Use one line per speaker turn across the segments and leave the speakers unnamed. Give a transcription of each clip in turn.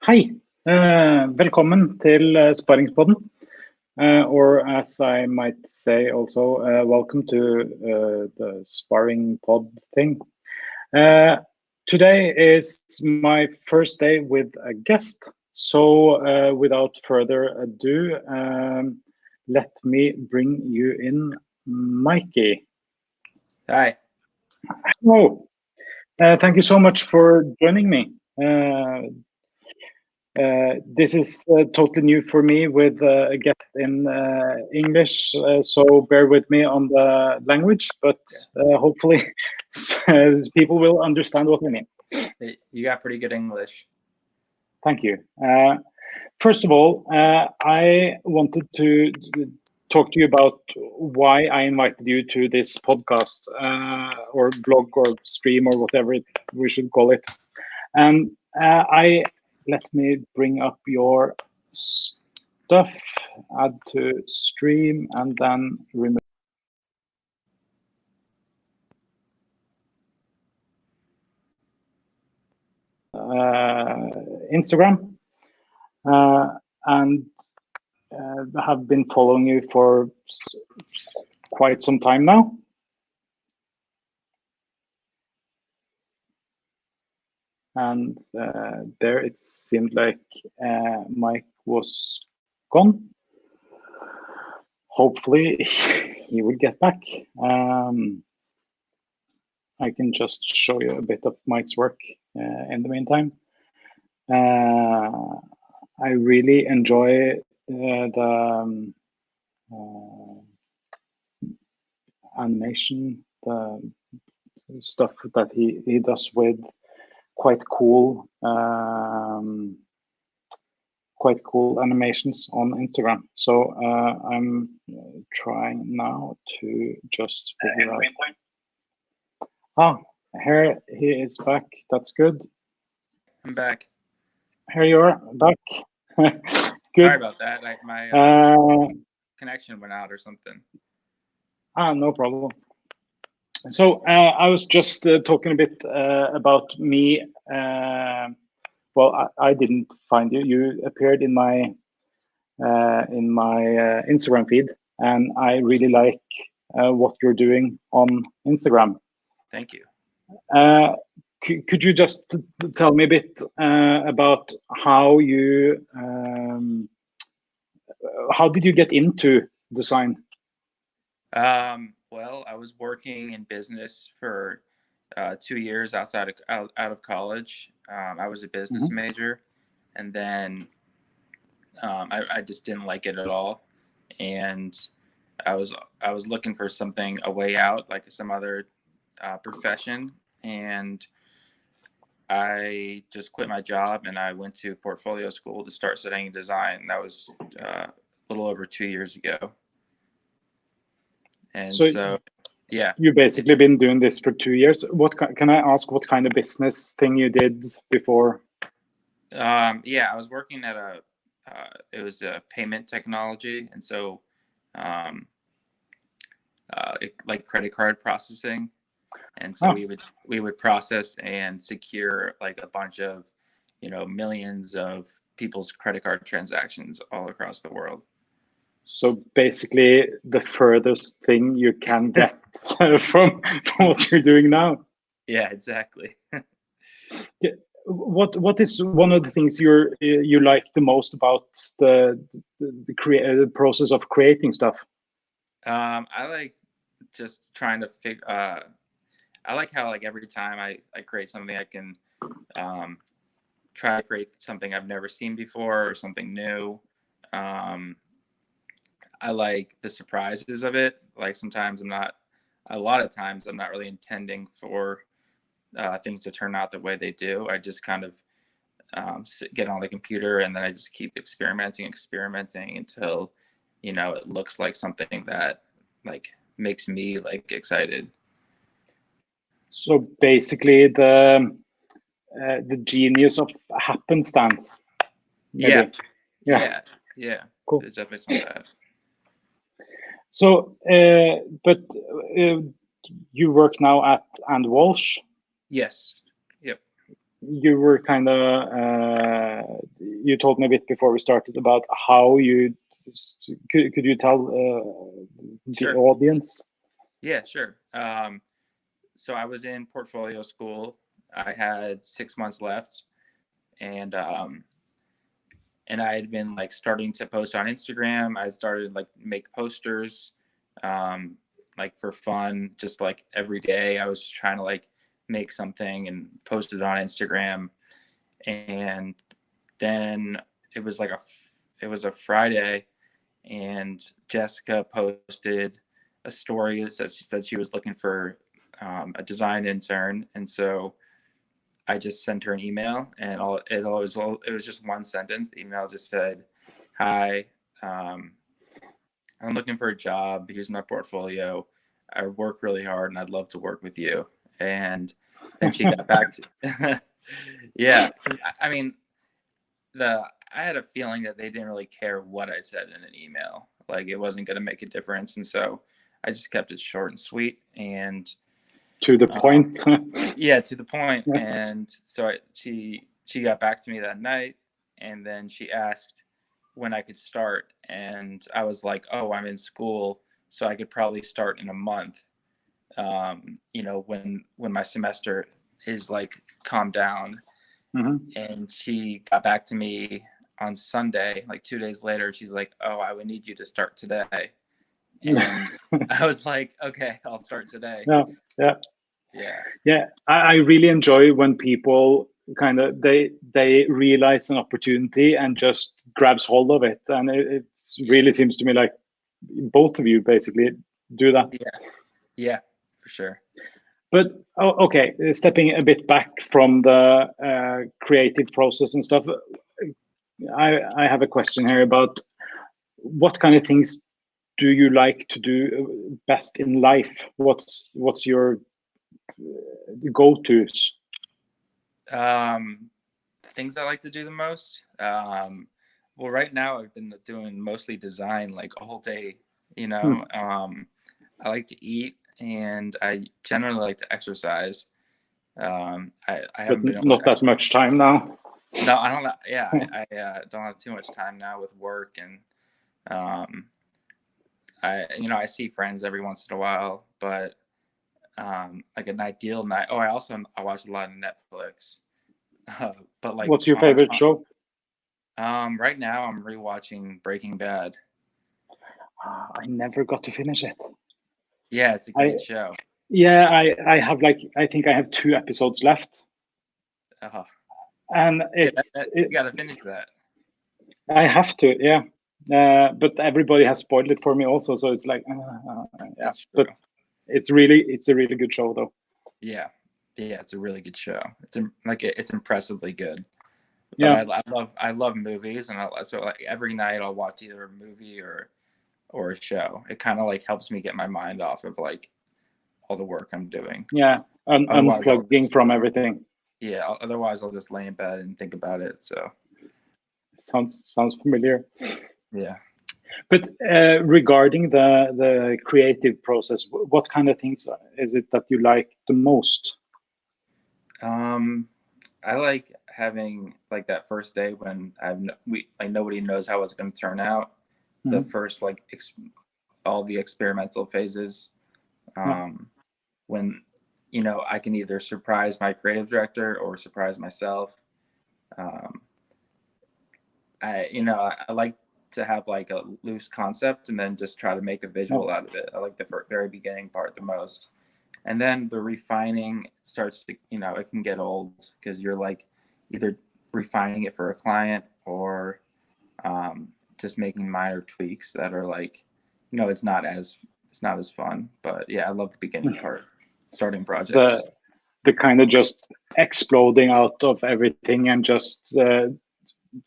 Hei, velkommen til Sparringspodden, or as I might say also, welcome to the sparring pod thing. Today is my first day with a guest, so without further ado, let me bring you in Mikey.
Hi.
Hello. Thank you so much for joining me. This is totally new for me with a guest in English, so bear with me on the language, but hopefully people will understand what I mean.
You got pretty good English.
Thank you. First of all, I wanted to talk to you about why I invited you to this podcast or blog or stream or whatever we should call it. And let me bring up your stuff, add to stream, and then remove. Instagram, and have been following you for quite some time now. And there it seemed like Mike was gone. Hopefully he will get back. I can just show you a bit of Mike's work in the meantime. I really enjoy the animation, the stuff that he does with quite cool animations on Instagram. So I'm trying now to just figure out. Here he is back. That's good.
I'm back.
Here you are, back. Good.
Sorry about that. My connection went out or something.
No problem. So I was just talking a bit about me. Well, I didn't find you. You appeared in my Instagram feed, and I really like what you're doing on Instagram.
Thank you.
Could you just tell me a bit about how did you get into design?
Well, I was working in business for 2 years out of college. I was a business major, and then I just didn't like it at all, and I was looking for a way out, like some other profession, and I just quit my job and I went to portfolio school to start studying design. That was a little over 2 years ago. And so yeah.
You've basically been doing this for 2 years. What can I ask? What kind of business thing you did before?
Yeah, I was working at it was a payment technology, and so like credit card processing. And so we would process and secure like a bunch of, millions of people's credit card transactions all across the world. So
basically the furthest thing you can get from what you're doing now.
Yeah, exactly.
What is one of the things you like the most about the process of creating stuff?
I like just trying to figure. I like how like every time I create something, I can try to create something I've never seen before or something new. I like the surprises of it. Like a lot of times I'm not really intending for things to turn out the way they do. I just kind of get on the computer and then I just keep experimenting until, it looks like something that like makes me like excited.
So basically the genius of happenstance.
Maybe. Yeah.
Cool.
There's definitely some of that.
So, but you work now at And Walsh.
Yes. Yep.
you were kind of you told me a bit before we started about how you could you tell the
Sure.
audience?
Yeah, sure. So I was in portfolio school. I had 6 months left, and I had been like starting to post on Instagram. I started like make posters, like for fun, just like every day. I was just trying to like make something and post it on Instagram. And then it was like it was a Friday, and Jessica posted a story that says she said she was looking for a design intern, and so I just sent her an email, and it was just one sentence. The email just said, "Hi, um, I'm looking for a job. Here's my portfolio. I work really hard, and I'd love to work with you." And then she got back to, yeah. I mean, I had a feeling that they didn't really care what I said in an email. Like it wasn't going to make a difference, and so I just kept it short and sweet, and
To the point.
yeah, to the point. And so she got back to me that night, and then she asked when I could start, and I was like, "Oh, I'm in school, so I could probably start in a month." When my semester is like calmed down. And she got back to me on Sunday, like 2 days later. She's like, "Oh, I would need you to start today." And I was like, "Okay, I'll start today."
Yeah.
Yeah.
Yeah, I really enjoy when people kind of they realize an opportunity and just grabs hold of it, and it really seems to me like both of you basically do that.
Yeah, for sure.
But okay, stepping a bit back from the creative process and stuff, I have a question here about what kind of things do you like to do best in life? What's your go-tos?
The things I like to do the most. Well, right now I've been doing mostly design, like all day. I like to eat, and I generally like to exercise. I
But
haven't been able
not
to
that much time now.
No, I don't. Yeah, I don't have too much time now with work, and um, I see friends every once in a while, but like an ideal night. Oh, I watch a lot of Netflix, but like
What's your favorite show?
right now I'm rewatching Breaking Bad.
I never got to finish it.
Yeah, it's a great show.
Yeah, I have I think I have 2 episodes left, and
you got to finish that.
I have to, yeah. But everybody has spoiled it for me also, so it's like, yeah.
That's true.
But it's a really good show, though.
Yeah, it's a really good show. It's impressively good. But
Yeah,
I love movies, and so like every night I'll watch either a movie or a show. It kind of like helps me get my mind off of like all the work I'm doing.
yeah, unplugging from everything.
Yeah, otherwise I'll just lay in bed and think about it. So
sounds familiar.
yeah.
But regarding the creative process, what kind of things is it that you like the most?
I like having like that first day when nobody knows how it's going to turn out. The first like all the experimental phases, when I can either surprise my creative director or surprise myself. I like to have like a loose concept and then just try to make a visual out of it. I like the very beginning part the most. And then the refining starts to, it can get old because you're like either refining it for a client or just making minor tweaks that are like, it's not as fun. But yeah, I love the beginning part, starting projects.
The kind of just exploding out of everything and just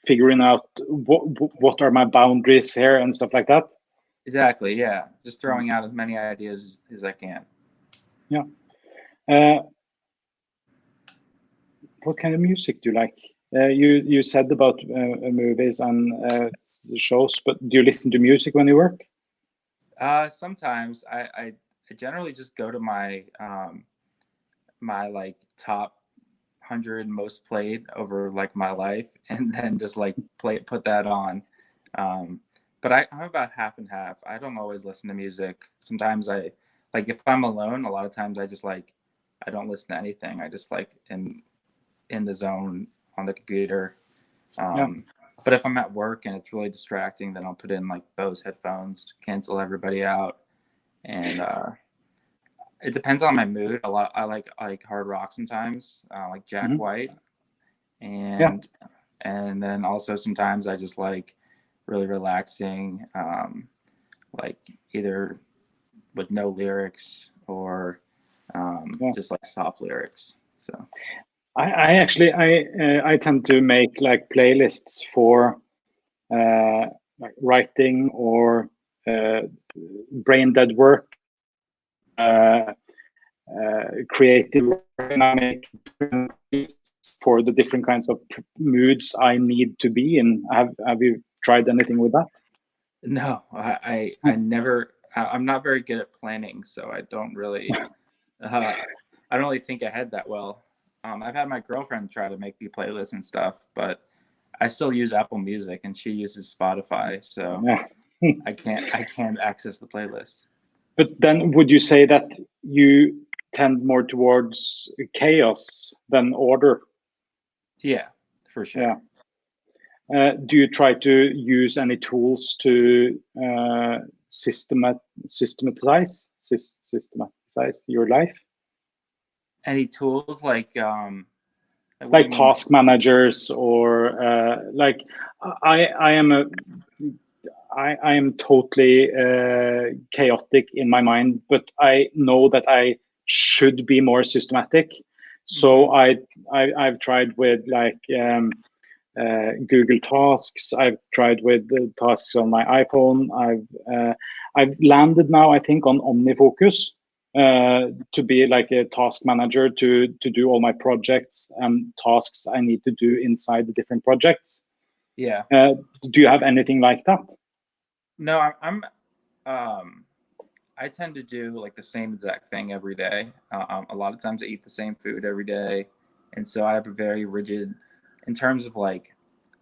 figuring out what are my boundaries here and stuff like that.
Exactly. Yeah, just throwing out as many ideas as I can.
Yeah. What kind of music do you like? You said about movies and shows, but do you listen to music when you work?
Sometimes I generally just go to my my like top 100 most played over like my life, and then just like put that on. But I'm about half and half. I don't always listen to music. Sometimes I like, if I'm alone, a lot of times I just like, I don't listen to anything. I just like in the zone on the computer.
Yeah.
But if I'm at work and it's really distracting, then I'll put in like Bose headphones to cancel everybody out. And it depends on my mood. A lot. I like hard rock sometimes, like Jack White,
Yeah.
and then also sometimes I just like really relaxing, like either with no lyrics or just like soft lyrics. So
I actually I tend to make like playlists for like writing or brain dead work, creative work, and I make playlists for the different kinds of moods I need to be in. Have you tried anything with that?
no, I never. I'm not very good at planning, so I don't really. I don't really think ahead that well. I've had my girlfriend try to make me playlists and stuff, but I still use Apple Music and she uses Spotify, so
Yeah.
I can't access the playlist.
But then would you say that you tend more towards chaos than order?
Yeah, for sure.
Yeah. Do you try to use any tools to systematize your life?
Any tools like what do
Like
you mean?
task managers or like I am a I am totally chaotic in my mind, but I know that I should be more systematic. So I've tried with like Google Tasks. I've tried with the tasks on my iPhone. I've landed now, I think, on OmniFocus to be like a task manager to do all my projects and tasks I need to do inside the different projects.
Yeah.
Do you have anything like that?
No, um I tend to do like the same exact thing every day. A lot of times I eat the same food every day, and so I have a very rigid, in terms of like,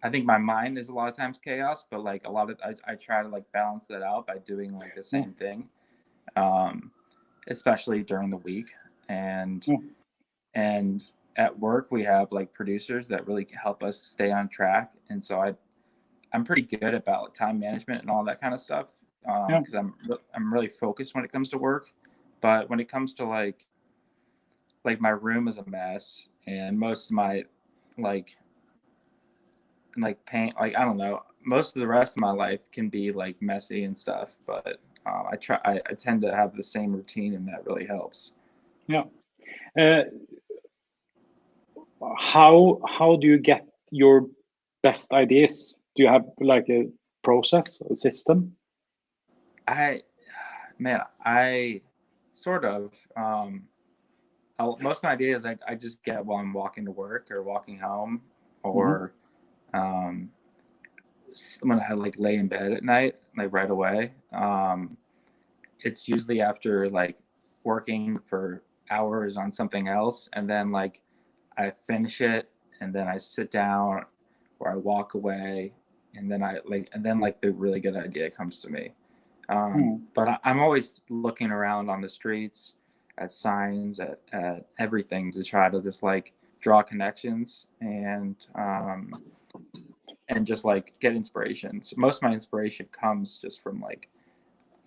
I think my mind is a lot of times chaos, but like a lot of I try to like balance that out by doing like the
Yeah.
same thing, um, especially during the week, and
Yeah.
and at work we have like producers that really help us stay on track, and so I'm pretty good about time management and all that kind of stuff,
Yeah.
because I'm really focused when it comes to work. But when it comes to like my room is a mess, and most of my like paint, like I don't know, most of the rest of my life can be like messy and stuff. But I tend to have the same routine, and that really helps.
Yeah. Uh, how do you get your best ideas? Do you have like a process, a system?
I Man, I sort of most of my ideas I just get while I'm walking to work or walking home,
Hmm.
or um, when I like lay in bed at night, like right away. It's usually after like working for hours on something else, and then like I finish it, and then I sit down or I walk away, and then like the really good idea comes to me. But I'm always looking around on the streets, at signs, at everything to try to just like draw connections and just like get inspiration. So most of my inspiration comes just from like,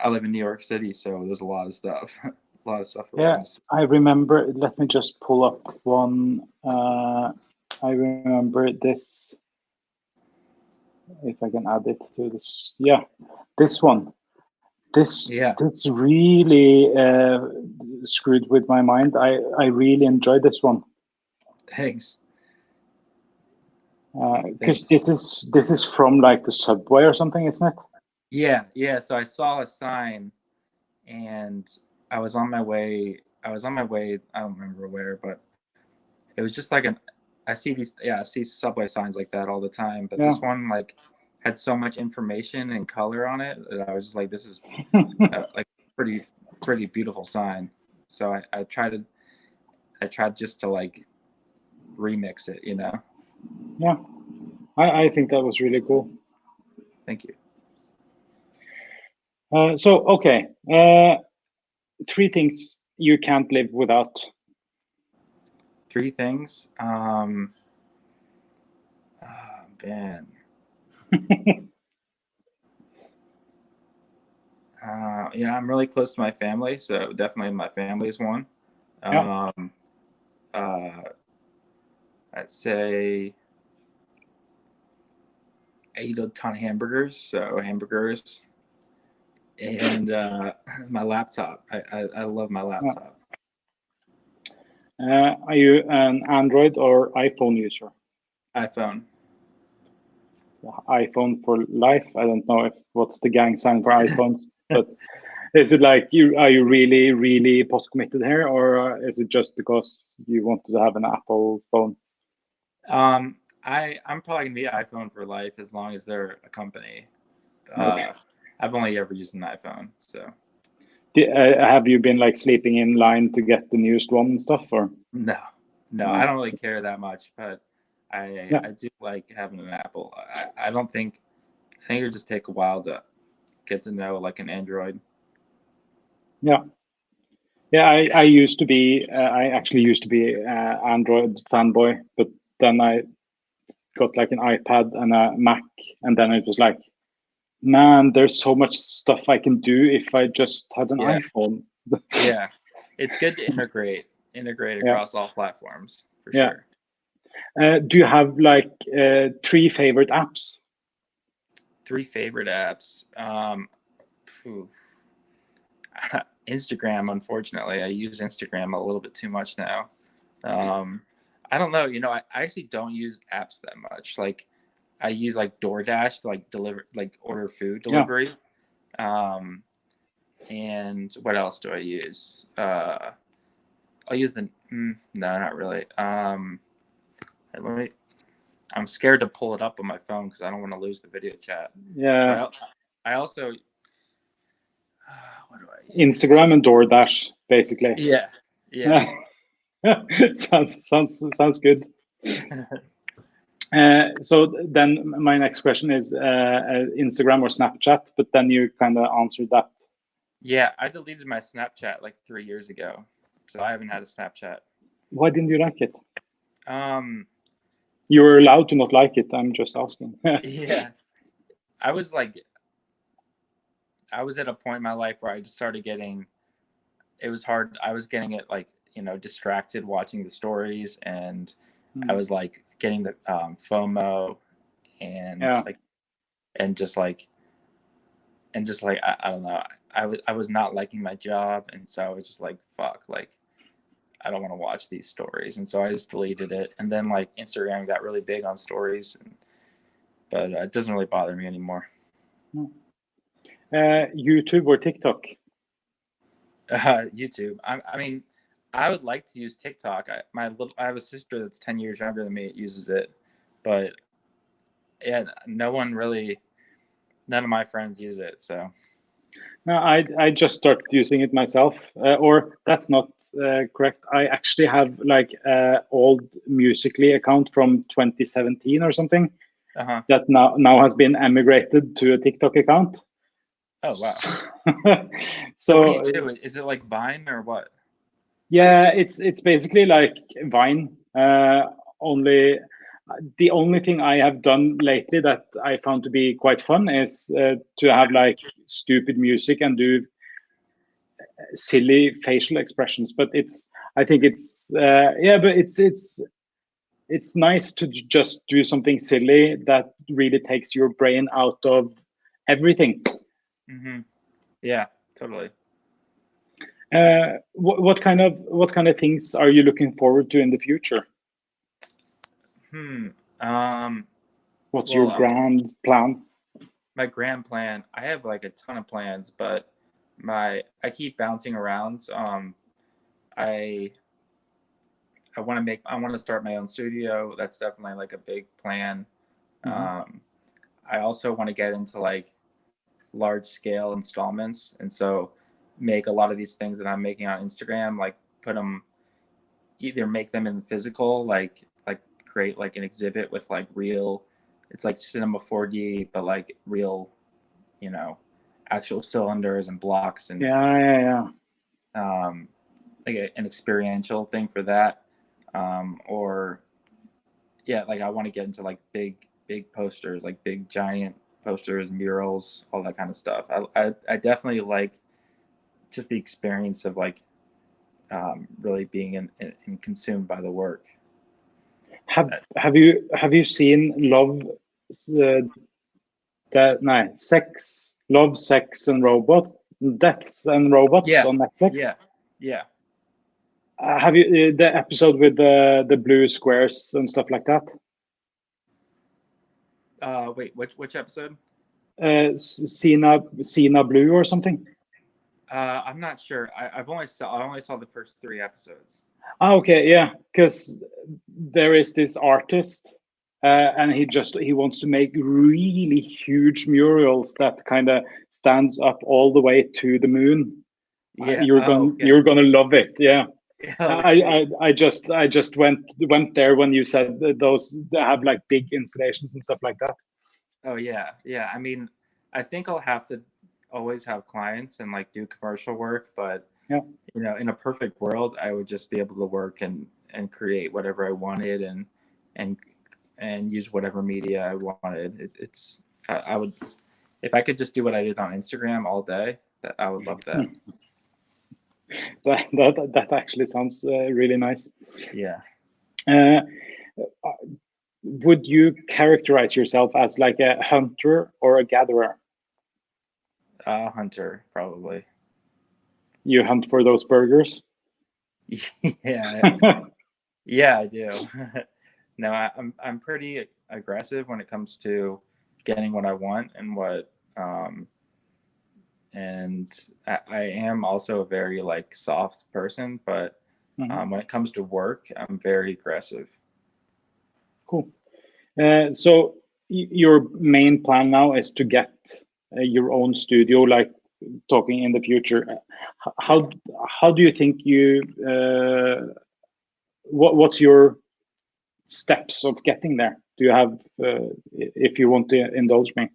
I live in New York City, so there's a lot of stuff, a lot of stuff
Yeah,
around.
I remember. Let me just pull up one. I remember this. If I can add it to this, yeah, this one. This
Yeah,
this really screwed with my mind. I really enjoyed this one
thanks.
because
Thanks.
this is from like the subway or something, isn't it?
Yeah, yeah. So I saw a sign, and I was on my way. I was on my way. I don't remember where, but it was just like an. I see these. Yeah, I see subway signs like that all the time. But
Yeah.
this one like had so much information and color on it that I was just like, this is like pretty beautiful sign. So I tried just to like remix it, you know?
Yeah, I think that was really cool.
Thank you.
So, okay, 3 things you can't live without.
3 things. Oh, man. You know, I'm really close to my family, so definitely my family is one.
Yeah.
I'd say I eat a ton of hamburgers, so hamburgers, and my laptop. I love my laptop.
Are you an Android or iPhone user?
iPhone.
iPhone for life. I don't know if what's the gang sign for iPhones, but is it like are you really, really post committed here, or is it just because you wanted to have an Apple phone?
I'm probably gonna be iPhone for life as long as they're a company.
Okay.
I've only ever used an iPhone, so.
Have you been like sleeping in line to get the newest one and stuff, or?
No, I don't really care that much, but
Yeah.
I do like having an Apple. I don't think I think it would just take a while to get to know like an Android.
Yeah. Yeah, I used to be. I actually used to be Android fanboy, but then I got like an iPad and a Mac, and then it was like, man, there's so much stuff I can do if I just had an
Yeah.
iPhone.
Yeah, it's good to integrate across all platforms for sure.
Do you have like 3 favorite apps?
3 favorite apps. Phew. Instagram, unfortunately, I use Instagram a little bit too much now. I don't know. You know, I actually don't use apps that much. Like, I use like DoorDash to like order food
Yeah.
delivery. And what else do I use? I'll use the no, not really. Let me. I'm scared to pull it up on my phone because I don't want to lose the video chat.
Yeah.
But I also. What do I use?
Instagram and DoorDash, basically.
Yeah. Yeah.
sounds good. So then my next question is Instagram or Snapchat, but then you kind of answered that.
Yeah, I deleted my Snapchat like 3 years ago, so I haven't had a Snapchat.
Why didn't you like it?
Um,
You were allowed to not like it. I'm just asking.
yeah, I was at a point in my life where I just started getting. It was hard. I was getting it like distracted watching the stories, and I was like getting the FOMO, and just like I don't know. I was not liking my job, and so I was just like, fuck, like I don't want to watch these stories, and so I just deleted it. And then like Instagram got really big on stories, but it doesn't really bother me anymore.
YouTube or TikTok?
YouTube. I mean, I would like to use TikTok. I have a sister that's 10 years younger than me. It uses it, but yeah, none of my friends use it. So.
No, I just started using it myself, or that's not correct. I actually have like old Musically account from 2017 or something that now has been emigrated to a TikTok account.
Oh wow! So what do you do? Is it like Vine or what?
Yeah, it's basically like Vine. Only the only thing I have done lately that I found to be quite fun is to have like stupid music and do silly facial expressions. But I think it's but it's nice to just do something silly that really takes your brain out of everything.
Mm-hmm. Yeah, totally.
What kind of things are you looking forward to in the future? What's your grand plan?
My grand plan, I have like a ton of plans, but I keep bouncing around. I want to start my own studio. That's definitely like a big plan. I also want to get into like large scale installments, and so make a lot of these things that I'm making on Instagram, like either make them in physical, like create like an exhibit with like real, it's like Cinema 4D, but like real, you know, actual cylinders and blocks and like an experiential thing for that. Or yeah, like I want to get into like big posters, like big giant posters, murals, all that kind of stuff. I definitely like just the experience of like really being in consumed by the work.
Have you seen Love, Sex and Death and Robots on Netflix?
Yeah.
Have you the episode with the blue squares and stuff like that?
Wait, which episode?
Cena Blue or something.
I'm not sure. I only saw the first 3 episodes.
Okay, yeah, because there is this artist, and he wants to make really huge murals that kind of stands up all the way to the moon.
Yeah,
you're gonna love it. Yeah.
Okay.
I just went there when you said those have like big installations and stuff like that.
Oh yeah. I mean, I think I'll have to always have clients and like do commercial work, but
Yeah.
you know, in a perfect world, I would just be able to work and create whatever I wanted and use whatever media I wanted. I would, if I could just do what I did on Instagram all day, that I would love that.
That actually sounds really nice.
Yeah.
Would you characterize yourself as like a hunter or a gatherer?
Hunter, probably.
You hunt for those burgers?
Yeah. Yeah, I do. No, I'm pretty aggressive when it comes to getting what I want and what and I am also a very like soft person, but when it comes to work, I'm very aggressive.
Cool. So your main plan now is to get your own studio, like talking in the future. How do you think what's your steps of getting there? Do you have, if you want to indulge me?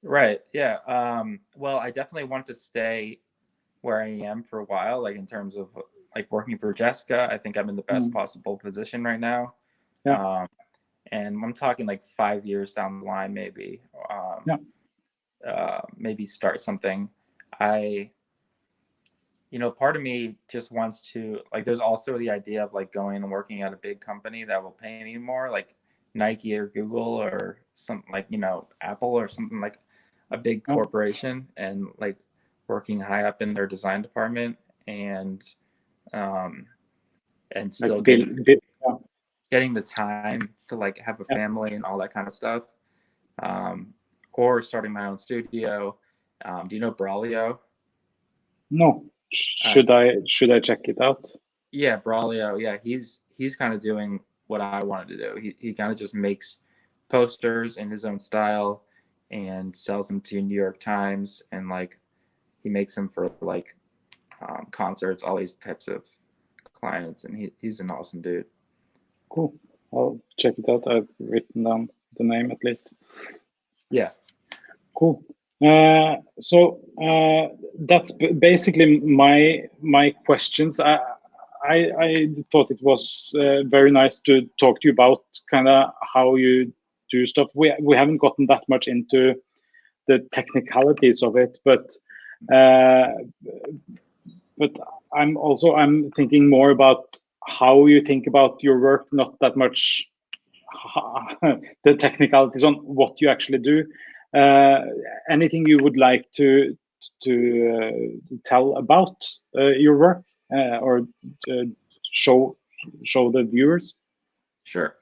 Right. Yeah. Well, I definitely want to stay where I am for a while, like in terms of like working for Jessica. I think I'm in the best possible position right now.
Yeah.
And I'm talking like 5 years down the line, maybe. Maybe start something. Part of me just wants to like. There's also the idea of like going and working at a big company that will pay me more, like Nike or Google or something like Apple or something like a big corporation, and like working high up in their design department and still
Like
getting the time to like have a family and all that kind of stuff. Or starting my own studio. Do you know Braulio?
No. Should I check it out?
Yeah, Braulio. Yeah, he's kind of doing what I wanted to do. He kind of just makes posters in his own style and sells them to New York Times, and like he makes them for like concerts, all these types of clients, and he's an awesome dude.
Cool. I'll check it out. I've written down the name at least.
Yeah.
Cool. So that's basically my questions. I thought it was very nice to talk to you about kind of how you do stuff. We haven't gotten that much into the technicalities of it, but I'm thinking more about how you think about your work, not that much the technicalities on what you actually do. Anything you would like to tell about your work or show the viewers?
Sure.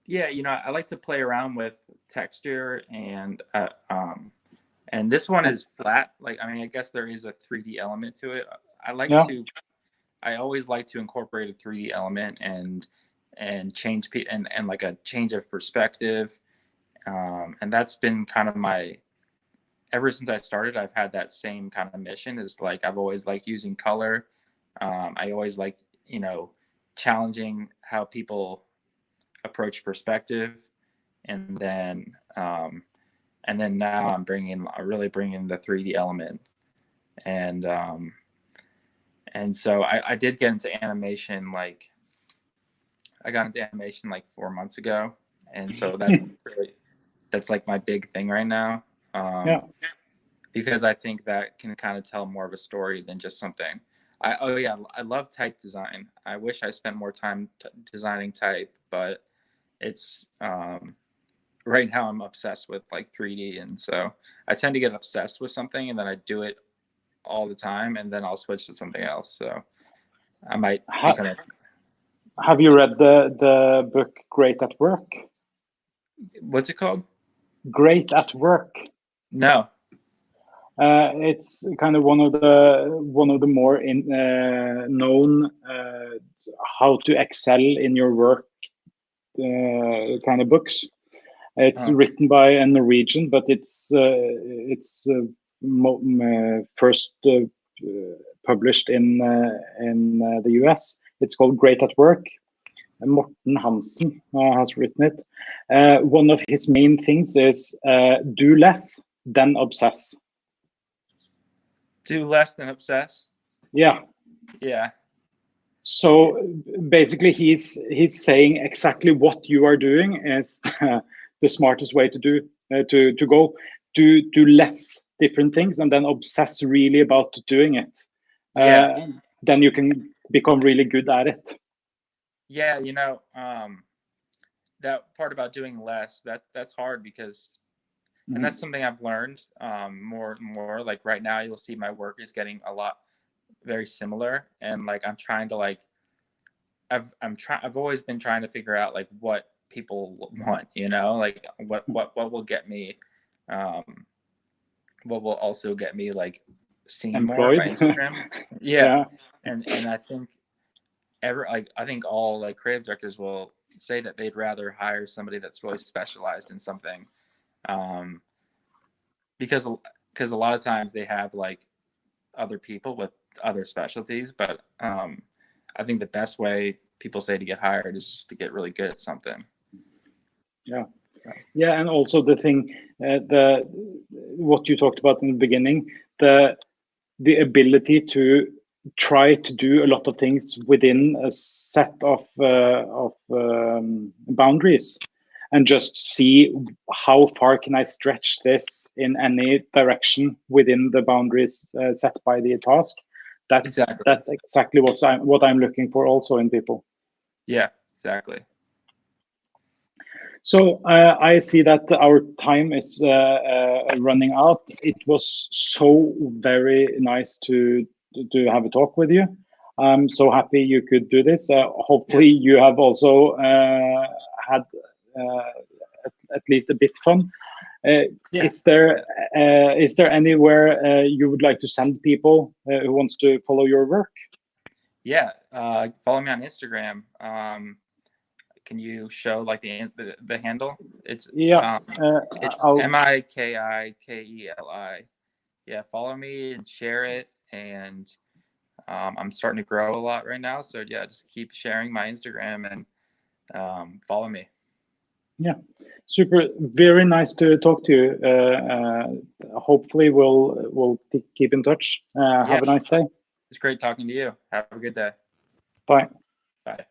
Yeah, I like to play around with texture and this one is flat. Like, I mean, I guess there is a 3D element to it. I always like to incorporate a 3D element and change and like a change of perspective. And that's been kind of ever since I started, I've had that same kind of mission. Is like I've always liked using color. I always like challenging how people approach perspective, and then now I'm really bringing the 3D element, and so I did get into animation. Like, I got into animation like 4 months ago, and so that's like my big thing right now. Because I think that can kind of tell more of a story than just something. I love type design. I wish I spent more time designing type, but it's right now I'm obsessed with like 3D, and so I tend to get obsessed with something, and then I do it all the time, and then I'll switch to something else. So I might become a...
Have you read the book Great at Work?
What's it called?
Great at Work.
No.
It's kind of one of the more known how to excel in your work kind of books. It's written by a Norwegian, but it's first published in the US. It's called Great at Work. Morten Hansen has written it. One of his main things is do less, then obsess.
Do less than obsess?
Yeah. So basically, he's saying exactly what you are doing is the smartest way to do to go. Do less different things and then obsess really about doing it. Then you can become really good at it.
Yeah, that part about doing less, that's hard because, and that's something I've learned more and more. Like right now, you'll see my work is getting very similar, and like I'm trying to like, I've always been trying to figure out like what people want, like what will get me, what will also get me like seen
employed.
More on my Instagram. Yeah. And I think I think all like creative directors will say that they'd rather hire somebody that's really specialized in something, because a lot of times they have like other people with other specialties, but I think the best way people say to get hired is just to get really good at something.
Yeah, and also the thing, what you talked about in the beginning, the ability to try to do a lot of things within a set of boundaries, and just see how far can I stretch this in any direction within the boundaries set by the task. That's exactly what I'm looking for also in people.
Yeah, exactly.
So I see that our time is running out. It was so very nice to have a talk with you. I'm so happy you could do this. Hopefully you have also had at least a bit fun. Is there anywhere you would like to send people who wants to follow your work?
Yeah, follow me on Instagram. Can you show like the handle? It's it's MIKIKELI. Yeah, follow me and share it. And I'm starting to grow a lot right now, so yeah, just keep sharing my Instagram and follow me. Yeah,
super. Very nice to talk to you. Hopefully we'll keep in touch. Have a nice day.
It's great talking to you. Have a good day.
Bye.
Bye.